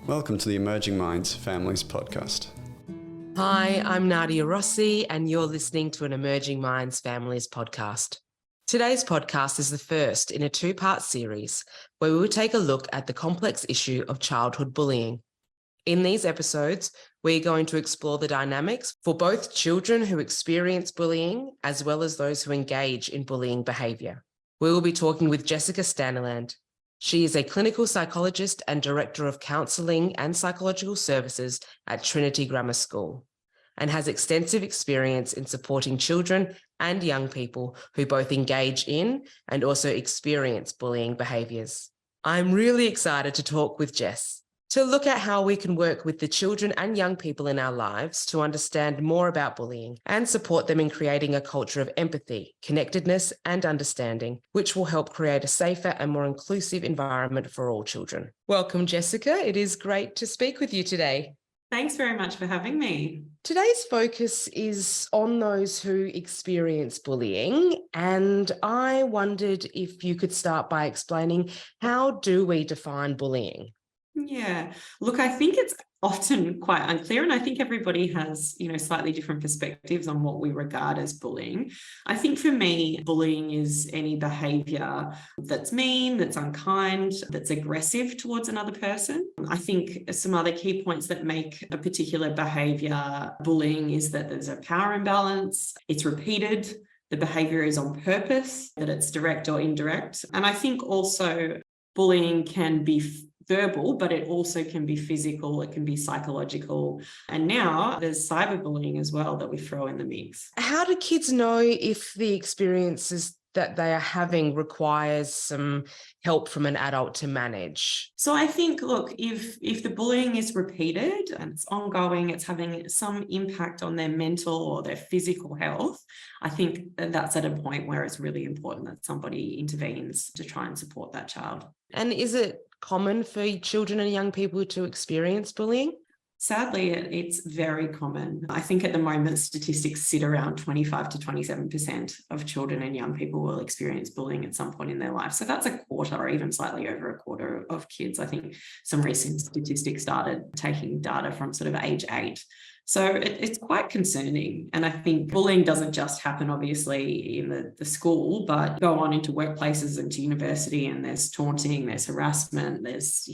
Welcome to the Emerging Minds Families podcast. Hi, I'm Nadia Rossi, and you're listening to an Emerging Minds Families podcast. Today's podcast is the first in a two-part series where we will take a look at the complex issue of childhood bullying. In these episodes, we're going to explore the dynamics for both children who experience bullying as well as those who engage in bullying behaviour. We will be talking with Jessica Staniland. She is a clinical psychologist and director of counselling and psychological services at Trinity Grammar School, and has extensive experience in supporting children and young people who both engage in and also experience bullying behaviours. I'm really excited to talk with Jess to look at how we can work with the children and young people in our lives to understand more about bullying and support them in creating a culture of empathy, connectedness, and understanding, which will help create a safer and more inclusive environment for all children. Welcome, Jessica. It is great to speak with you today. Thanks very much for having me. Today's focus is on those who experience bullying, and I wondered if you could start by explaining, how do we define bullying? Yeah, look, I think it's often quite unclear, and I think everybody has, slightly different perspectives on what we regard as bullying. I think for me, bullying is any behaviour that's mean, that's unkind, that's aggressive towards another person. I think some other key points that make a particular behaviour bullying is that there's a power imbalance, it's repeated, the behaviour is on purpose, that it's direct or indirect. And I think also bullying can be verbal, but it also can be physical, it can be psychological. And now there's cyberbullying as well that we throw in the mix. How do kids know if the experiences that they are having requires some help from an adult to manage? So I think, look, if the bullying is repeated and it's ongoing, it's having some impact on their mental or their physical health, I think that's at a point where it's really important that somebody intervenes to try and support that child. And is it common for children and young people to experience bullying? Sadly, it's very common. I think at the moment, statistics sit around 25 to 27% of children and young people will experience bullying at some point in their life. So that's a quarter, or even slightly over a quarter of kids. I think some recent statistics started taking data from sort of age 8. So it's quite concerning. And I think bullying doesn't just happen, obviously, in the school, but go on into workplaces and to university, and there's taunting, there's harassment, there's,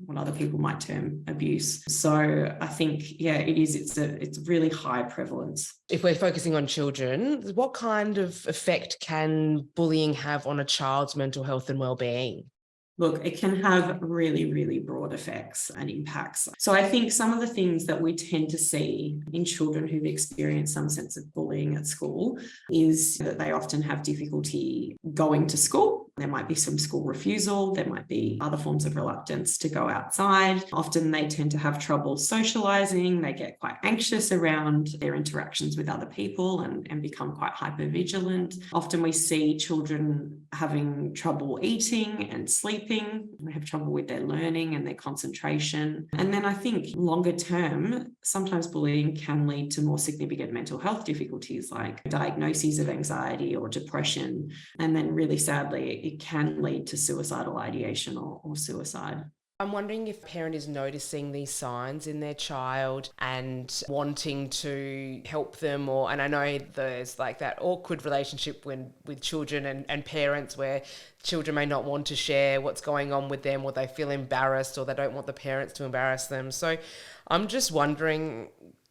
what other people might term abuse. So I think, it's really high prevalence. If we're focusing on children, what kind of effect can bullying have on a child's mental health and well-being? Look, it can have really, really broad effects and impacts. So I think some of the things that we tend to see in children who've experienced some sense of bullying at school is that they often have difficulty going to school. There might be some school refusal. There might be other forms of reluctance to go outside. Often they tend to have trouble socializing. They get quite anxious around their interactions with other people and become quite hypervigilant. Often we see children having trouble eating and sleeping. They have trouble with their learning and their concentration. And then I think longer term, sometimes bullying can lead to more significant mental health difficulties like diagnoses of anxiety or depression. And then really sadly, it can lead to suicidal ideation or suicide. I'm wondering if a parent is noticing these signs in their child and wanting to help them, and I know there's like that awkward relationship with children and parents where children may not want to share what's going on with them, or they feel embarrassed, or they don't want the parents to embarrass them. So I'm just wondering,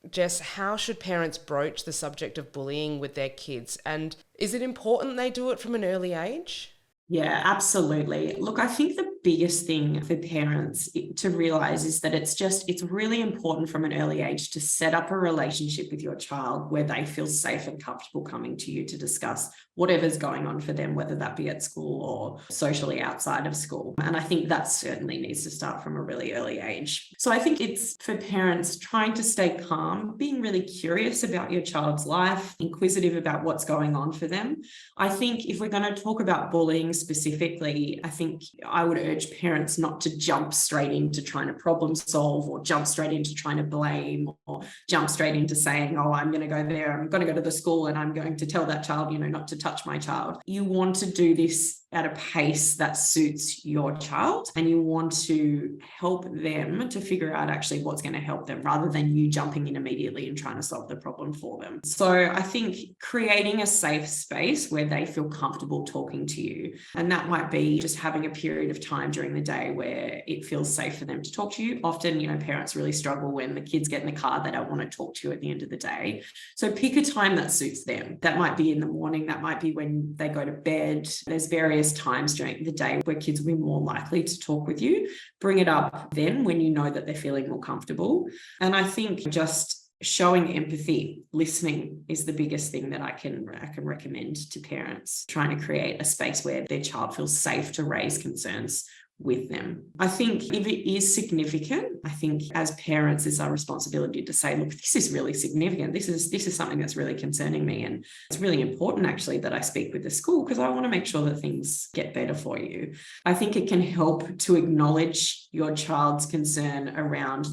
Jess, how should parents broach the subject of bullying with their kids? And is it important they do it from an early age? Yeah, absolutely. Look, I think the biggest thing for parents to realize is that it's really important from an early age to set up a relationship with your child where they feel safe and comfortable coming to you to discuss whatever's going on for them, whether that be at school or socially outside of school. And I think that certainly needs to start from a really early age. So I think it's for parents trying to stay calm, being really curious about your child's life, inquisitive about what's going on for them. I think if we're going to talk about bullying specifically, I think I would urge parents not to jump straight into trying to problem solve, or jump straight into trying to blame, or jump straight into saying, oh, I'm going to go there, I'm going to go to the school and I'm going to tell that child, not to touch my child. You want to do this at a pace that suits your child, and you want to help them to figure out actually what's going to help them rather than you jumping in immediately and trying to solve the problem for them. So I think creating a safe space where they feel comfortable talking to you, and that might be just having a period of time during the day where it feels safe for them to talk to you. Often, parents really struggle when the kids get in the car, they don't want to talk to you at the end of the day. So pick a time that suits them. That might be in the morning, that might be when they go to bed. There's various times during the day where kids will be more likely to talk with you. Bring it up then when you know that they're feeling more comfortable. And I think just showing empathy, listening is the biggest thing that I can recommend to parents, trying to create a space where their child feels safe to raise concerns with them. I think if it is significant, I think as parents, it's our responsibility to say, look, this is really significant. This is something that's really concerning me. And it's really important actually that I speak with the school because I want to make sure that things get better for you. I think it can help to acknowledge your child's concern around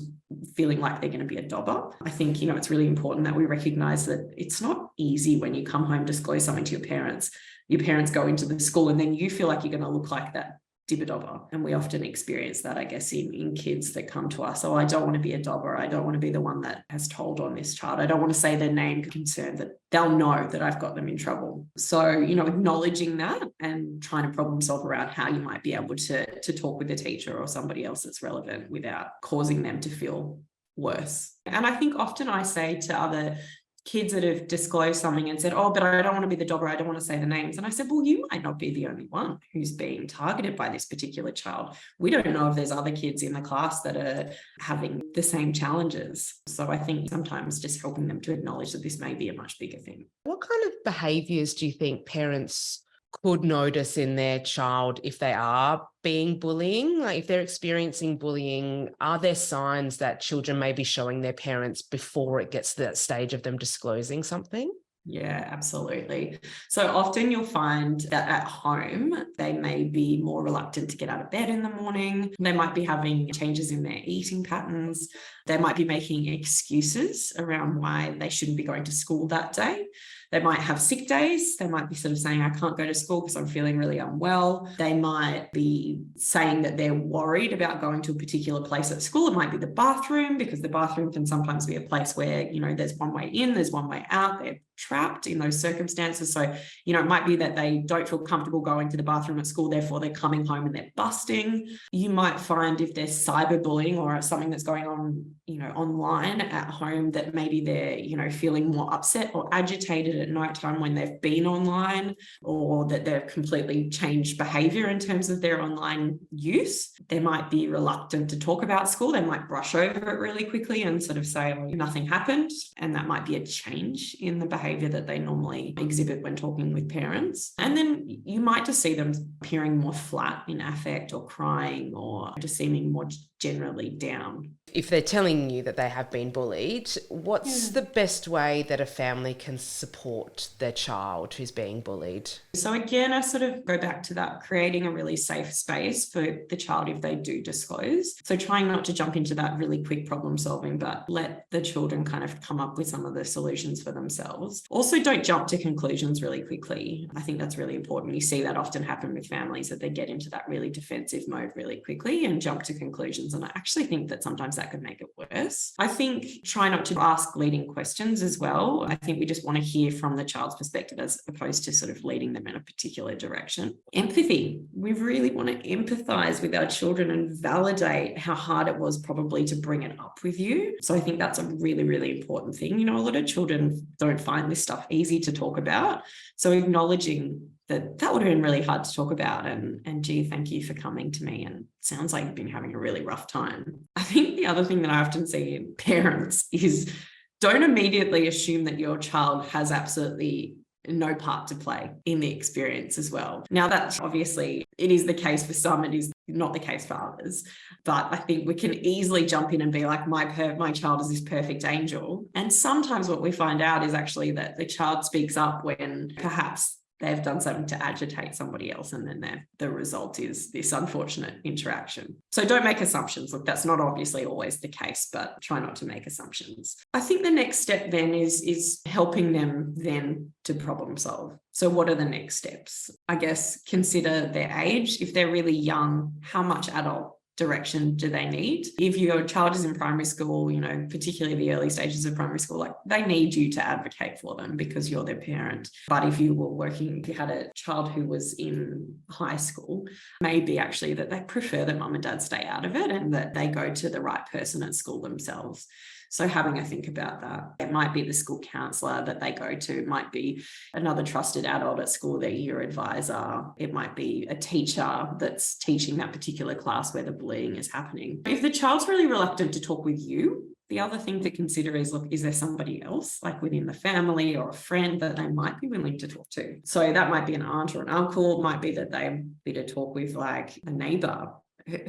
feeling like they're going to be a dobber. I think, it's really important that we recognize that it's not easy when you come home, disclose something to your parents go into the school and then you feel like you're going to look like that dibber-dobber. And we often experience that, I guess, in kids that come to us. Oh, I don't want to be a dobber. I don't want to be the one that has told on this child. I don't want to say their name, concerned that they'll know that I've got them in trouble. So, acknowledging that and trying to problem solve around how you might be able to talk with the teacher or somebody else that's relevant without causing them to feel worse. And I think often I say to other kids that have disclosed something and said, oh, but I don't want to be the dobber, I don't want to say the names. And I said, well, you might not be the only one who's being targeted by this particular child. We don't know if there's other kids in the class that are having the same challenges. So I think sometimes just helping them to acknowledge that this may be a much bigger thing. What kind of behaviours do you think parents could notice in their child if they are being bullying? Like if they're experiencing bullying, are there signs that children may be showing their parents before it gets to that stage of them disclosing something? Yeah, absolutely. So often you'll find that at home, they may be more reluctant to get out of bed in the morning. They might be having changes in their eating patterns. They might be making excuses around why they shouldn't be going to school that day. They might have sick days. They might be sort of saying, I can't go to school because I'm feeling really unwell. They might be saying that they're worried about going to a particular place at school. It might be the bathroom, because the bathroom can sometimes be a place where, there's one way in, there's one way out. They're trapped in those circumstances. So, it might be that they don't feel comfortable going to the bathroom at school, therefore they're coming home and they're busting. You might find if there's cyberbullying or something that's going on, online at home, that maybe they're, feeling more upset or agitated at nighttime when they've been online, or that they've completely changed behavior in terms of their online use. They might be reluctant to talk about school. They might brush over it really quickly and sort of say, oh, nothing happened. And that might be a change in the behavior that they normally exhibit when talking with parents. And then you might just see them appearing more flat in affect or crying or just seeming more generally down. If they're telling you that they have been bullied, what's the best way that a family can support their child who's being bullied? So again, I sort of go back to that, creating a really safe space for the child if they do disclose. So trying not to jump into that really quick problem solving, but let the children kind of come up with some of the solutions for themselves. Also, don't jump to conclusions really quickly. I think that's really important. You see that often happen with families, that they get into that really defensive mode really quickly and jump to conclusions. And I actually think that sometimes that could make it worse. I think try not to ask leading questions as well. I think we just want to hear from the child's perspective as opposed to sort of leading them in a particular direction. Empathy. We really want to empathize with our children and validate how hard it was probably to bring it up with you. So I think that's a really, really important thing. A lot of children don't find this stuff easy to talk about. So acknowledging that would have been really hard to talk about, and gee, thank you for coming to me, and sounds like you've been having a really rough time. I think the other thing that I often see in parents is don't immediately assume that your child has absolutely no part to play in the experience as well. Now, that's obviously, it is the case for some, it is not the case for others. But I think we can easily jump in and be like, my child is this perfect angel. And sometimes what we find out is actually that the child speaks up when perhaps they've done something to agitate somebody else, and then the result is this unfortunate interaction. So don't make assumptions. Look, that's not obviously always the case, but try not to make assumptions. I think the next step then is helping them then to problem solve. So what are the next steps? I guess consider their age. If they're really young, how much adult direction do they need? If your child is in primary school, particularly the early stages of primary school, like they need you to advocate for them because you're their parent. But if you had a child who was in high school, maybe actually that they prefer that mum and dad stay out of it and that they go to the right person at school themselves. So having a think about that. It might be the school counsellor that they go to. It might be another trusted adult at school, their year advisor. It might be a teacher that's teaching that particular class where the bullying is happening. If the child's really reluctant to talk with you, the other thing to consider is, look, is there somebody else, like within the family or a friend, that they might be willing to talk to? So that might be an aunt or an uncle. It might be that they be to talk with like a neighbour.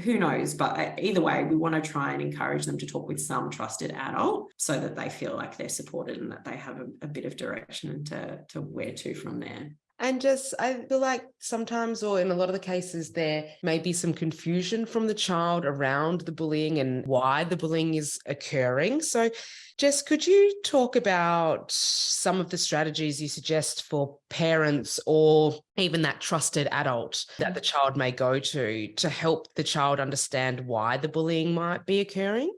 Who knows? But either way, we want to try and encourage them to talk with some trusted adult so that they feel like they're supported and that they have a bit of direction to where to from there. And I feel like sometimes, or in a lot of the cases, there may be some confusion from the child around the bullying and why the bullying is occurring. So, Jess, could you talk about some of the strategies you suggest for parents or even that trusted adult that the child may go to help the child understand why the bullying might be occurring?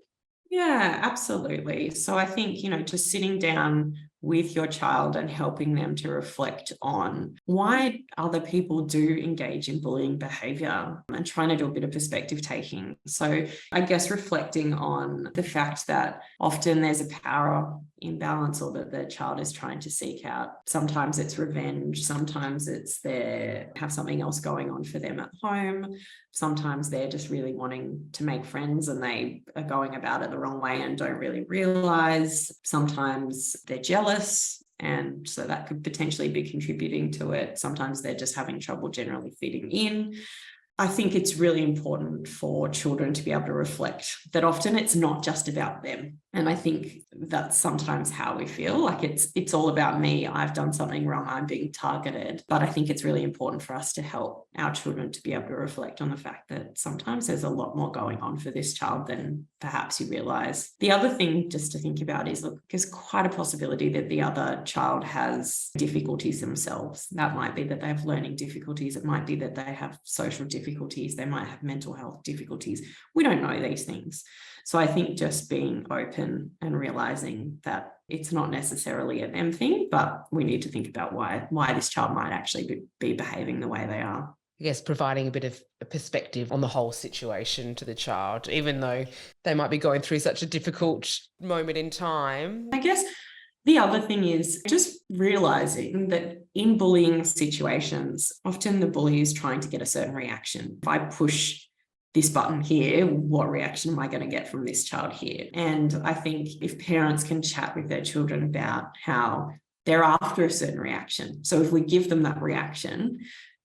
Yeah, absolutely. So I think, just sitting down with your child and helping them to reflect on why other people do engage in bullying behaviour and trying to do a bit of perspective taking. So I guess reflecting on the fact that often there's a power imbalance or that the child is trying to seek out. Sometimes it's revenge. Sometimes it's they have something else going on for them at home. Sometimes they're just really wanting to make friends and they are going about it the wrong way and don't really realise. Sometimes they're jealous, and so that could potentially be contributing to it. Sometimes they're just having trouble generally fitting in. I think it's really important for children to be able to reflect that often it's not just about them. And I think that's sometimes how we feel like it's all about me. I've done something wrong. I'm being targeted. But I think it's really important for us to help our children to be able to reflect on the fact that sometimes there's a lot more going on for this child than perhaps you realize. The other thing just to think about is, look, there's quite a possibility that the other child has difficulties themselves. That might be that they have learning difficulties. It might be that they have social difficulties. They might have mental health difficulties. We don't know these things. So I think just being open and realizing that it's not necessarily a them thing, but we need to think about why this child might actually be behaving the way they are. I guess providing a bit of a perspective on the whole situation to the child, even though they might be going through such a difficult moment in time. I guess the other thing is just realizing that in bullying situations, often the bully is trying to get a certain reaction. If I push this button here, what reaction am I going to get from this child here? And I think if parents can chat with their children about how they're after a certain reaction. So if we give them that reaction,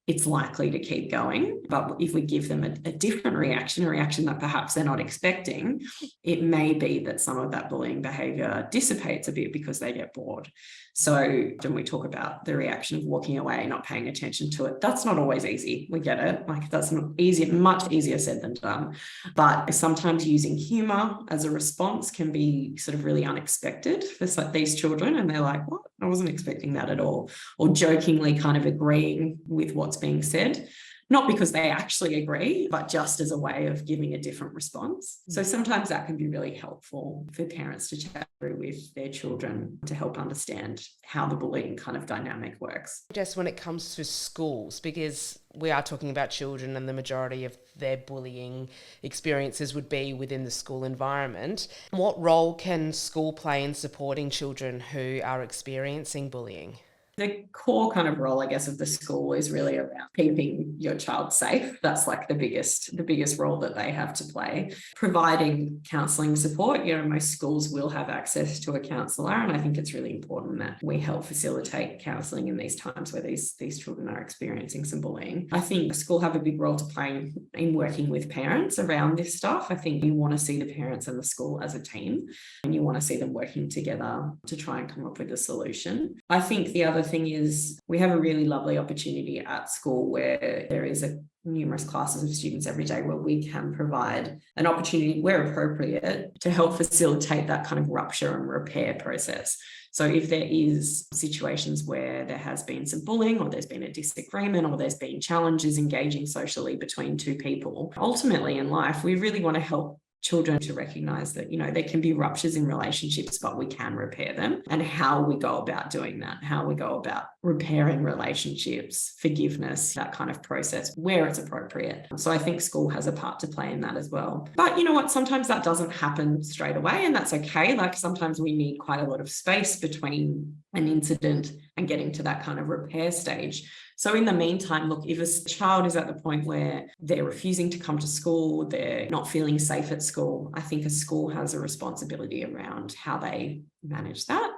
it's likely to keep going. But if we give them a different reaction, a reaction that perhaps they're not expecting, it may be that some of that bullying behaviour dissipates a bit because they get bored. So when we talk about the reaction of walking away, not paying attention to it, that's not always easy. We get it. Like that's not easy, much easier said than done. But sometimes using humour as a response can be sort of really unexpected for these children. And they're like, what? I wasn't expecting that at all. Or jokingly kind of agreeing with what's being said. Not because they actually agree, but just as a way of giving a different response. So sometimes that can be really helpful for parents to chat through with their children to help understand how the bullying kind of dynamic works. Just when it comes to schools, because we are talking about children and the majority of their bullying experiences would be within the school environment, what role can school play in supporting children who are experiencing bullying? The core kind of role, I guess, of the school is really around keeping your child safe. That's like the biggest role that they have to play. Providing counselling support. Most schools will have access to a counsellor, and I think it's really important that we help facilitate counselling in these times where these children are experiencing some bullying. I think the school have a big role to play in working with parents around this stuff. I think you want to see the parents and the school as a team, and you want to see them working together to try and come up with a solution. I think the other thing is we have a really lovely opportunity at school where there is numerous classes of students every day where we can provide an opportunity where appropriate to help facilitate that kind of rupture and repair process. So if there is situations where there has been some bullying or there's been a disagreement or there's been challenges engaging socially between two people, ultimately in life, we really want to help children to recognize that, there can be ruptures in relationships, but we can repair them, and how we go about doing that, how we go about repairing relationships, forgiveness, that kind of process where it's appropriate. So I think school has a part to play in that as well. But you know what? Sometimes that doesn't happen straight away, and that's okay. Like sometimes we need quite a lot of space between an incident and getting to that kind of repair stage. So in the meantime, look, if a child is at the point where they're refusing to come to school, they're not feeling safe at school, I think a school has a responsibility around how they manage that.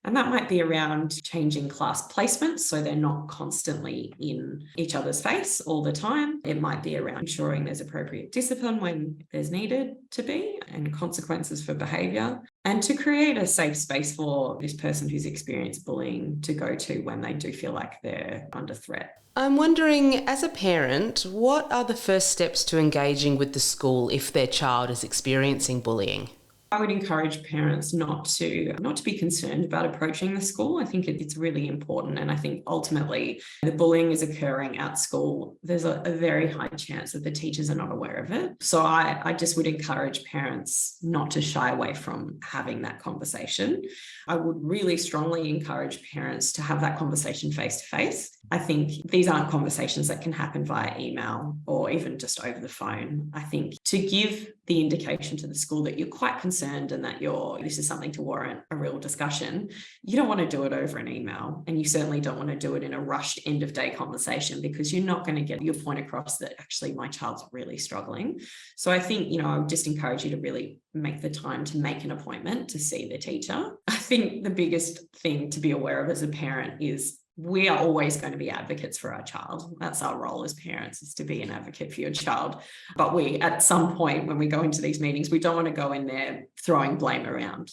And that might be around changing class placements so they're not constantly in each other's face all the time. It might be around ensuring there's appropriate discipline when there's needed to be and consequences for behaviour, and to create a safe space for this person who's experienced bullying to go to when they do feel like they're under threat. I'm wondering, as a parent, what are the first steps to engaging with the school if their child is experiencing bullying? I would encourage parents not to be concerned about approaching the school. I think it's really important. And I think ultimately the bullying is occurring at school. There's a very high chance that the teachers are not aware of it. So I just would encourage parents not to shy away from having that conversation. I would really strongly encourage parents to have that conversation face to face. I think these aren't conversations that can happen via email or even just over the phone. I think to give the indication to the school that you're quite concerned and that this is something to warrant a real discussion, you don't want to do it over an email, and you certainly don't want to do it in a rushed end of day conversation, because you're not going to get your point across that actually my child's really struggling. So I think, I would just encourage you to really make the time to make an appointment to see the teacher. I think the biggest thing to be aware of as a parent is we are always going to be advocates for our child. That's our role as parents, is to be an advocate for your child. But we, at some point when we go into these meetings, we don't want to go in there throwing blame around.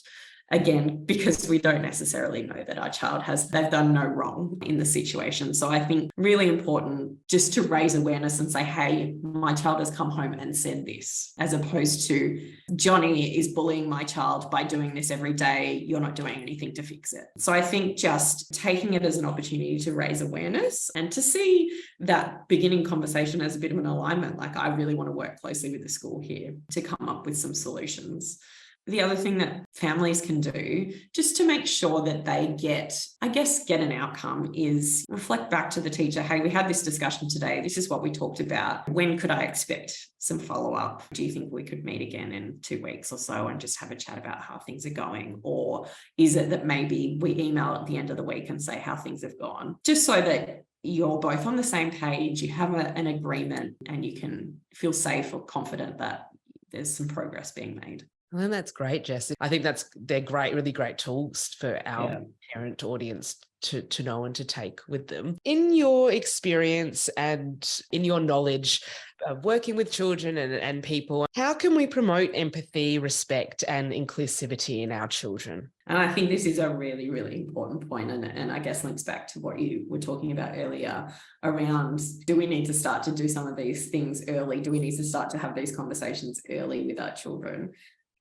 Again, because we don't necessarily know that our child they've done no wrong in the situation. So I think really important just to raise awareness and say, hey, my child has come home and said this, as opposed to Johnny is bullying my child by doing this every day. You're not doing anything to fix it. So I think just taking it as an opportunity to raise awareness and to see that beginning conversation as a bit of an alignment. Like, I really want to work closely with the school here to come up with some solutions. The other thing that families can do just to make sure that they get an outcome is reflect back to the teacher. Hey, we had this discussion today. This is what we talked about. When could I expect some follow-up? Do you think we could meet again in 2 weeks or so and just have a chat about how things are going? Or is it that maybe we email at the end of the week and say how things have gone? Just so that you're both on the same page, you have an agreement, and you can feel safe or confident that there's some progress being made. Well, that's great, Jess. I think they're great, really great tools for our parent audience to know and to take with them. In your experience and in your knowledge of working with children and people, how can we promote empathy, respect, and inclusivity in our children? And I think this is a really, really important point, and I guess links back to what you were talking about earlier around, do we need to start to do some of these things early? Do we need to start to have these conversations early with our children?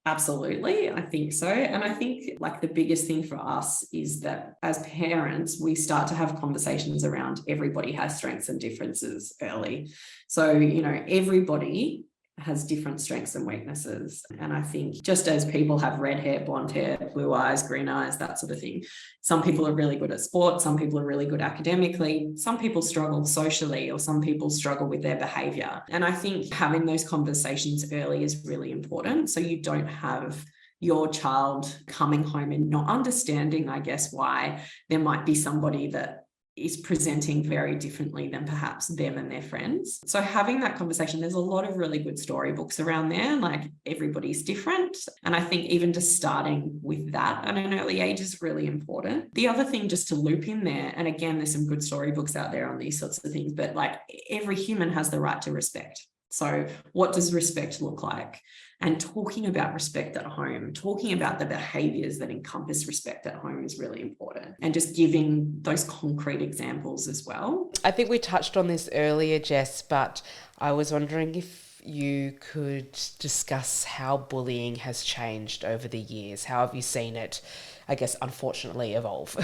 Absolutely, I think so. And I think like the biggest thing for us is that as parents, we start to have conversations around everybody has strengths and differences early. So, everybody has different strengths and weaknesses. And I think just as people have red hair, blonde hair, blue eyes, green eyes, that sort of thing, some people are really good at sport, some people are really good academically, some people struggle socially, or some people struggle with their behaviour. And I think having those conversations early is really important, so you don't have your child coming home and not understanding, I guess, why there might be somebody that is presenting very differently than perhaps them and their friends. So having that conversation, there's a lot of really good storybooks around there, like everybody's different. And I think even just starting with that at an early age is really important. The other thing just to loop in there, and again, there's some good storybooks out there on these sorts of things, but like every human has the right to respect. So what does respect look like? And talking about respect at home, talking about the behaviours that encompass respect at home is really important. And just giving those concrete examples as well. I think we touched on this earlier, Jess, but I was wondering if you could discuss how bullying has changed over the years. How have you seen it, I guess, unfortunately evolve?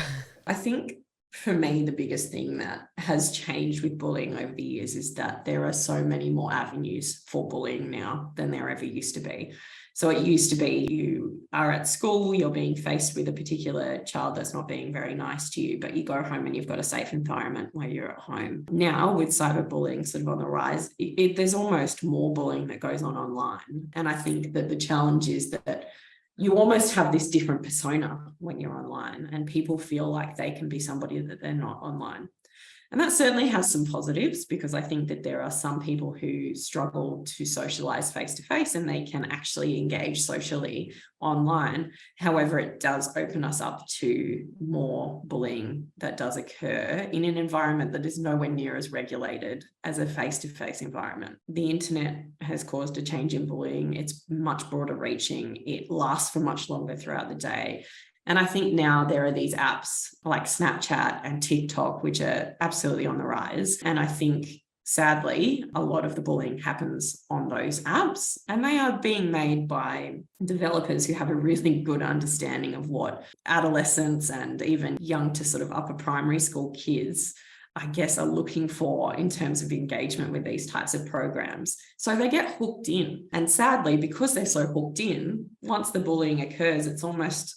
I think for me, the biggest thing that has changed with bullying over the years is that there are so many more avenues for bullying now than there ever used to be. So it used to be you are at school, you're being faced with a particular child that's not being very nice to you, but you go home and you've got a safe environment where you're at home. Now with cyberbullying sort of on the rise, there's almost more bullying that goes on online. And I think that the challenge is that you almost have this different persona when you're online, and people feel like they can be somebody that they're not online. And that certainly has some positives, because I think that there are some people who struggle to socialize face to face and they can actually engage socially online. However, it does open us up to more bullying that does occur in an environment that is nowhere near as regulated as a face-to-face environment. The internet has caused a change in bullying. It's much broader reaching. It lasts for much longer throughout the day. And I think now there are these apps like Snapchat and TikTok, which are absolutely on the rise. And I think, sadly, a lot of the bullying happens on those apps, and they are being made by developers who have a really good understanding of what adolescents and even young to sort of upper primary school kids, I guess, are looking for in terms of engagement with these types of programs. So they get hooked in. And sadly, because they're so hooked in, once the bullying occurs, it's almost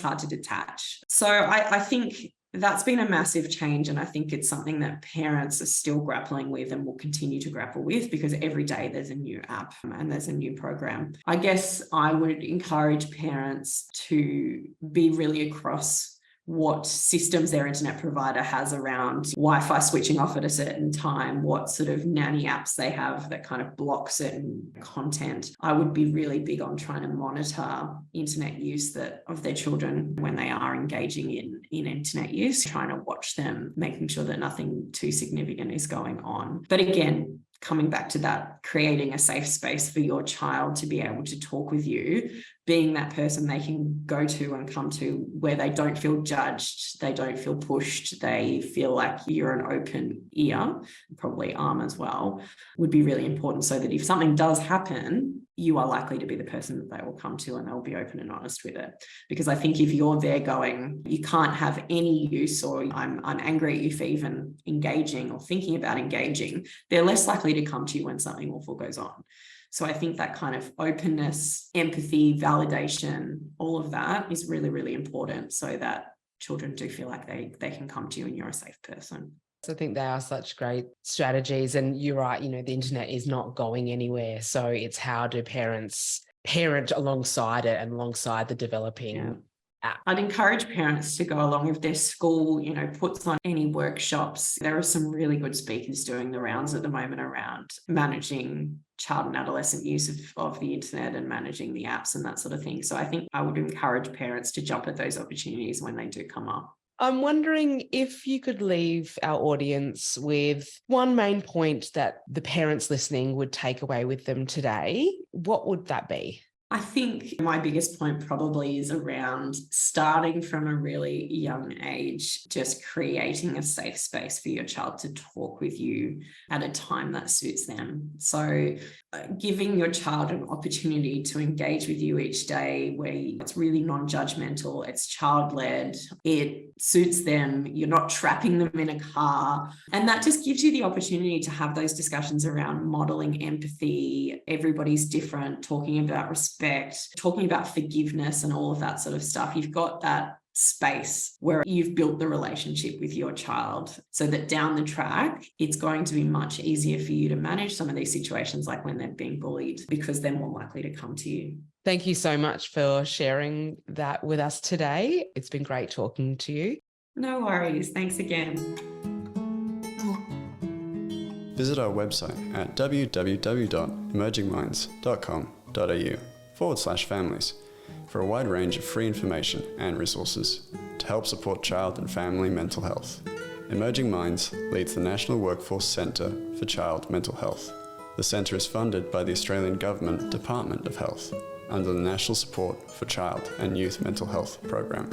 hard to detach. So I think that's been a massive change. And I think it's something that parents are still grappling with and will continue to grapple with, because every day there's a new app and there's a new program. I guess I would encourage parents to be really across what systems their internet provider has around Wi-Fi switching off at a certain time, what sort of nanny apps they have that kind of block certain content. I would be really big on trying to monitor internet use of their children when they are engaging in internet use, trying to watch them, making sure that nothing too significant is going on. But again, coming back to that, creating a safe space for your child to be able to talk with you, being that person they can go to and come to where they don't feel judged, they don't feel pushed, they feel like you're an open ear, probably arm as well, would be really important, so that if something does happen, you are likely to be the person that they will come to and they'll be open and honest with it. Because I think if you're there going, you can't have any use, or I'm angry at you for even engaging or thinking about engaging, they're less likely to come to you when something awful goes on. So I think that kind of openness, empathy, validation, all of that is really, really important, so that children do feel like they can come to you and you're a safe person. I think they are such great strategies. And you're right, the internet is not going anywhere. So it's how do parents parent alongside it and alongside the developing app. I'd encourage parents to go along if their school, puts on any workshops. There are some really good speakers doing the rounds at the moment around managing child and adolescent use of the internet and managing the apps and that sort of thing. So I think I would encourage parents to jump at those opportunities when they do come up. I'm wondering if you could leave our audience with one main point that the parents listening would take away with them today. What would that be? I think my biggest point probably is around starting from a really young age, just creating a safe space for your child to talk with you at a time that suits them. So giving your child an opportunity to engage with you each day where it's really non-judgmental, it's child-led, it suits them, you're not trapping them in a car. And that just gives you the opportunity to have those discussions around modeling empathy, everybody's different, talking about respect, talking about forgiveness and all of that sort of stuff. You've got that space where you've built the relationship with your child, so that down the track, it's going to be much easier for you to manage some of these situations, like when they're being bullied, because they're more likely to come to you. Thank you so much for sharing that with us today. It's been great talking to you. No worries. Thanks again. Visit our website at www.emergingminds.com.au/families for a wide range of free information and resources to help support child and family mental health. Emerging Minds leads the National Workforce Centre for Child Mental Health. The centre is funded by the Australian Government Department of Health under the National Support for Child and Youth Mental Health program.